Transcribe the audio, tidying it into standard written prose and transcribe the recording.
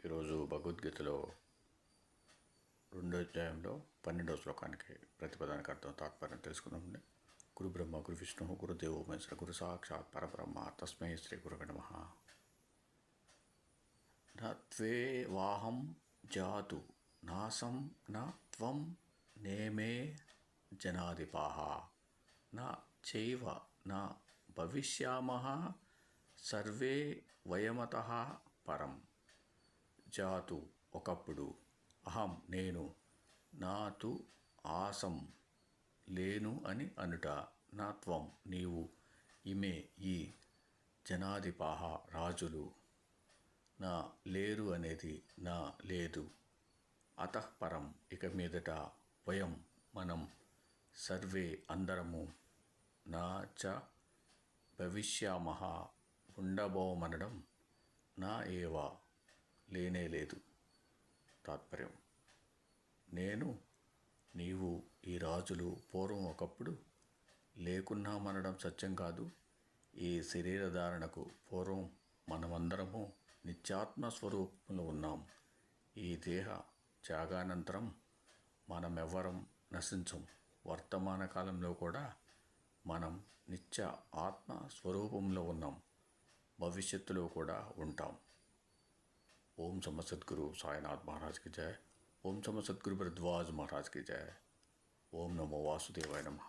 ఈరోజు భగవద్గీతలో 2వ అధ్యాయంలో 12వ శ్లోకానికి ప్రతిపదానికి అర్థం తాత్పర్యం తెలుసుకుందామండి. గురు బ్రహ్మ గురు విష్ణు గురుదేవో మహేశ్వర గురు సాక్షాత్ పరబ్రహ్మ తస్మై శ్రీ గురువే నమః. త్వే వాహం జాతు నాసం న త్వం నేమే జనాధిపాః న చైవ న భవిష్యామః సర్వే వయమతః పరం. జాతు ఒకప్పుడు, అహం నేను, నాతు ఆసం లేను అని అనుట, నా త్వం నీవు, ఇమే ఈ, జనాధిపాః రాజులు, నా లేరు అనేది నా లేదు, అతఃపరం ఇక మీదట, వయం మనం, సర్వే అందరము, నా చ భవిష్యామః ఉండబోమనడం, నా ఏవ లేనే లేదు. తాత్పర్యం: నేను, నీవు, ఈ రాజులు పూర్వం ఒకప్పుడు లేకున్నామనడం సత్యం కాదు. ఈ శరీరధారణకు పూర్వం మనమందరము నిత్యాత్మ స్వరూపంలో ఉన్నాం. ఈ దేహ త్యాగానంతరం మనమెవ్వరం నశించం. వర్తమాన కాలంలో కూడా మనం నిత్య ఆత్మ స్వరూపంలో ఉన్నాం. భవిష్యత్తులో కూడా ఉంటాం. ఓం సమ సద్గురు సాయినాథ్ महाराज की जय. ఓం సమ సద్గురు భరద్వాజ్ महाराज की जय. ఓం నమో వాసుదేవాయ నమః.